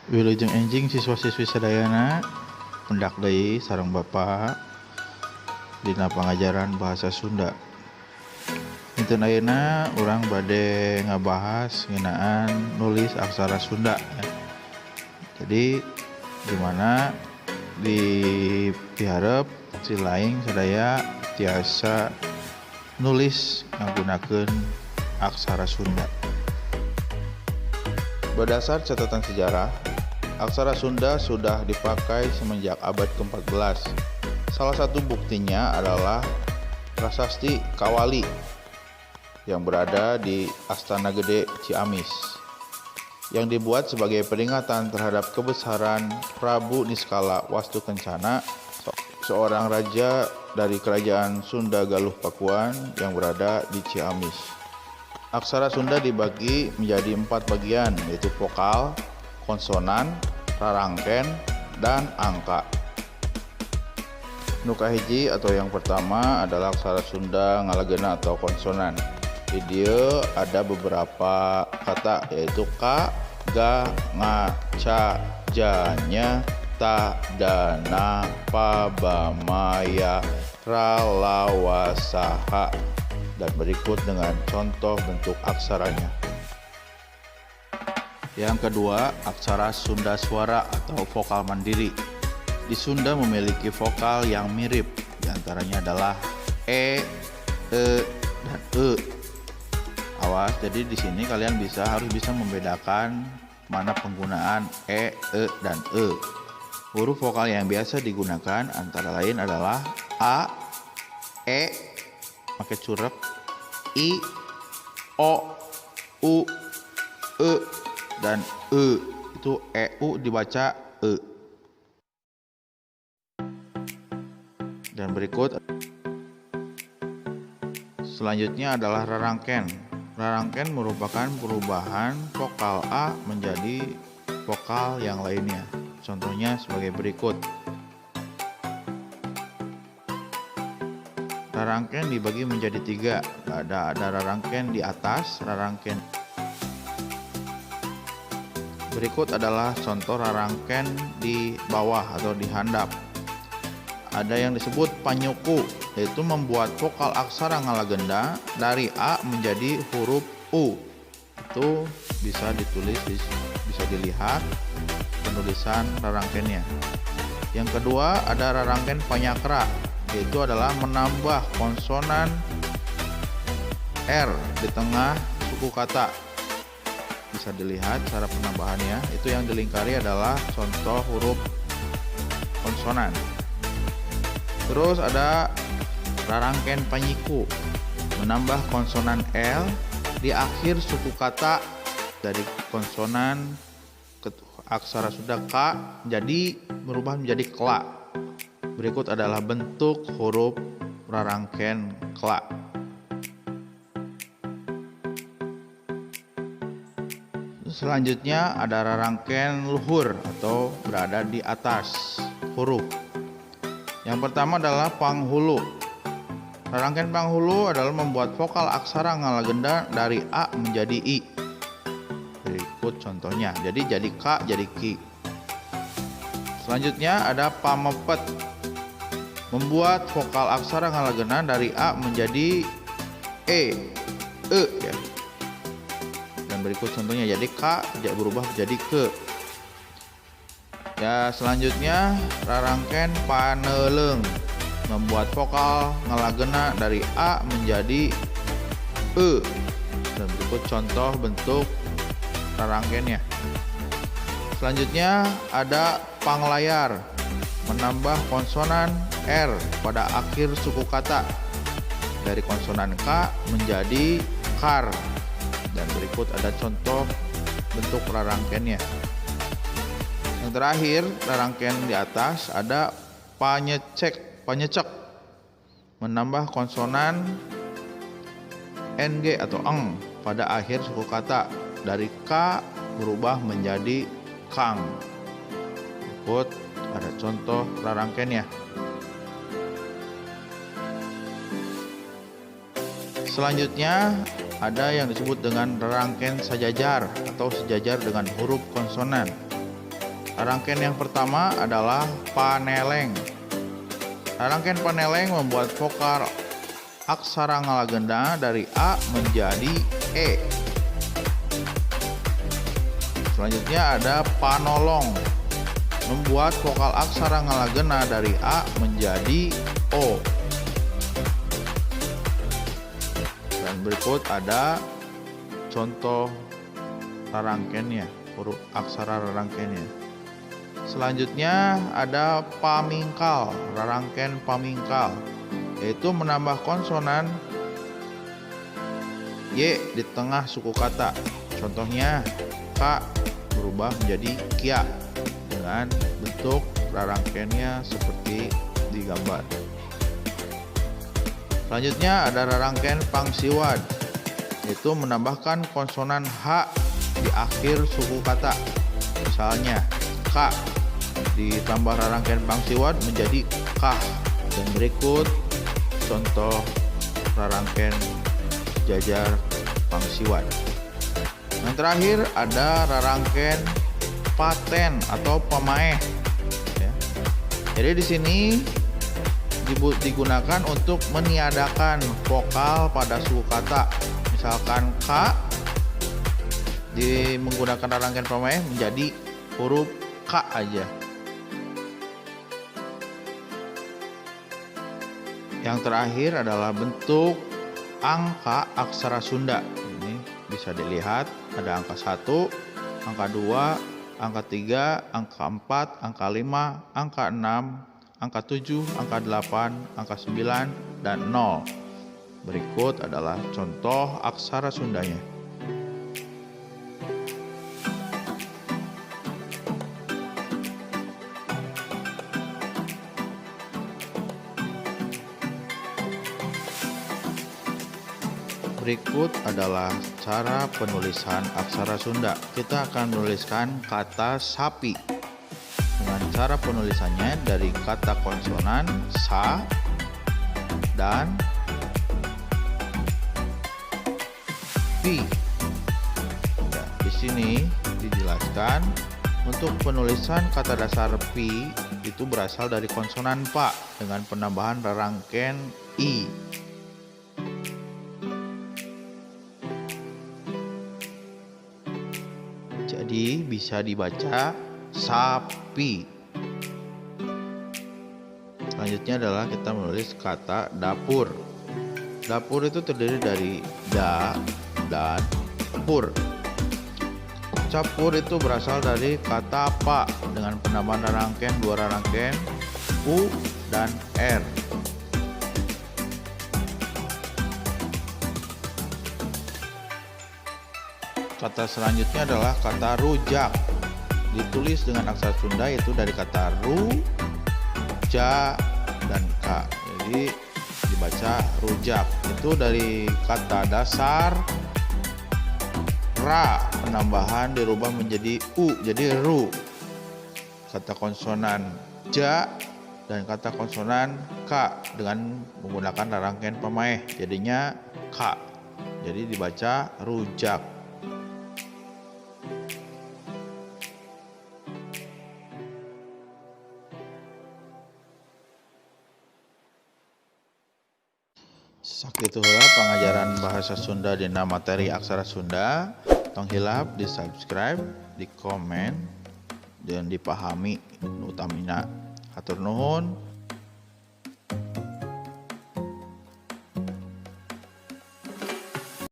Wilujeng enjing siswa-siswi sadayana pendak deui sareng Bapa dina pangajaran bahasa Sunda. Dinten ayeuna urang bade ngabahas ngeunaan nulis aksara Sunda ya. Jadi dimana di piharep si laing sadaya tiasa nulis nggunakeun aksara Sunda. Berdasar catatan sejarah, aksara Sunda sudah dipakai semenjak abad ke-14. Salah satu buktinya adalah prasasti Kawali yang berada di Astana Gede Ciamis, yang dibuat sebagai peringatan terhadap kebesaran Prabu Niskala Wastukencana, seorang raja dari kerajaan Sunda Galuh Pakuan yang berada di Ciamis. Aksara Sunda dibagi menjadi 4 bagian, yaitu vokal, konsonan, rarangken, dan angka. Nu kahiji atau yang pertama adalah aksara Sunda ngalageuna atau konsonan. Di dieu ada beberapa kata, yaitu ka, ga, nga, ca, ja, nya, ta, dana, pa, ba, ma, ya, ra, la, wa, sa, ha. Dan berikut dengan contoh bentuk aksaranya. Yang kedua, aksara Sunda suara atau vokal mandiri. Di Sunda memiliki vokal yang mirip, diantaranya adalah e, dan e. Awas, jadi di sini kalian harus bisa membedakan mana penggunaan e, dan e. Huruf vokal yang biasa digunakan antara lain adalah a, e, pakai curep, i, o, u, e, dan e. Itu eu dibaca e. Dan berikut selanjutnya adalah rarangken. Rarangken merupakan perubahan vokal a menjadi vokal yang lainnya. Contohnya sebagai berikut. Rarangken dibagi menjadi 3. Ada rarangken di atas, rarangken. Berikut adalah contoh rarangken di bawah atau di handap. Ada yang disebut panyuku, yaitu membuat vokal aksara ngalagenda dari a menjadi huruf u. Itu bisa ditulis, bisa dilihat penulisan rarangkennya. Yang kedua ada rarangken panyakra, yaitu adalah menambah konsonan R di tengah suku kata. Bisa dilihat cara penambahannya, itu yang dilingkari adalah contoh huruf konsonan. Terus ada rarangken panyiku, menambah konsonan L di akhir suku kata dari konsonan aksara Sunda K jadi berubah menjadi kla. Berikut adalah bentuk huruf rarangken kla. Selanjutnya ada rarangken luhur atau berada di atas huruf. Yang pertama adalah panghulu. Rarangken panghulu adalah membuat vokal aksara ngalagenda dari a menjadi i. Berikut contohnya. Jadi k jadi ki. Selanjutnya ada pamepet. Membuat vokal aksara ngalagena dari a menjadi e ya. Dan berikut contohnya, jadi k berubah menjadi ke. Ya, selanjutnya rarangken paneleng, membuat vokal ngalagena dari a menjadi e. Dan berikut contoh bentuk rarangkennya. Selanjutnya ada panglayar, menambah konsonan R pada akhir suku kata dari konsonan K menjadi kar. Dan berikut ada contoh bentuk rarangkennya. Yang terakhir, rarangken di atas ada panyecek, menambah konsonan NG atau eng pada akhir suku kata dari K berubah menjadi kang. Berikut ada contoh rarangkennya. Selanjutnya ada yang disebut dengan rarangken sajajar atau sejajar dengan huruf konsonan. Rangkaian yang pertama adalah paneleng. Rangkaian paneleng membuat vokal aksara ngalagena dari A menjadi E. Selanjutnya ada panolong, membuat vokal aksara ngalagena dari A menjadi O. Dan berikut ada contoh rangkaiannya, huruf aksara rangkaiannya. Selanjutnya ada pamingkal, rangkaian pamingkal, yaitu menambah konsonan Y di tengah suku kata. Contohnya K berubah menjadi Kia dengan bentuk rangkaiannya seperti di gambar. Selanjutnya ada rangkaian pangsiwat, yaitu menambahkan konsonan H di akhir suku kata. Misalnya K ditambah rangkaian pangsiwat menjadi K. Dan berikut contoh rangkaian jajar pangsiwat. Yang terakhir ada rangkaian paten atau pemaeh. Ya. Jadi di sini digunakan untuk meniadakan vokal pada suku kata. Misalkan K menggunakan rangkaian pemaeh menjadi huruf K aja. Yang terakhir adalah bentuk angka aksara Sunda. Ini bisa dilihat ada angka 1, angka 2, angka 3, angka 4, angka 5, angka 6, angka 7, angka 8, angka 9, dan 0. Berikut adalah contoh aksara Sundanya. Berikut adalah cara penulisan aksara Sunda. Kita akan menuliskan kata sapi. Dengan cara penulisannya dari kata konsonan sa dan pi. Ya, di sini dijelaskan untuk penulisan kata dasar pi itu berasal dari konsonan pa dengan penambahan rangkaian i. Jadi bisa dibaca sapi. Selanjutnya adalah kita menulis kata dapur. Dapur itu terdiri dari da dan pur. Capur itu berasal dari kata pa dengan penambahan rangkaian dua rangkaian u dan r. Kata selanjutnya adalah kata rujak. Ditulis dengan aksara Sunda yaitu dari kata ru, ja, dan ka. Jadi dibaca rujak. Itu dari kata dasar ra, penambahan dirubah menjadi u, jadi ru. Kata konsonan ja dan kata konsonan k dengan menggunakan rangkaian pemaeh jadinya k. Jadi dibaca rujak. Sakitu heula pengajaran bahasa Sunda dina materi aksara Sunda. Tong hilap di subscribe, di komen, dan dipahami utamina. Hatur nuhun.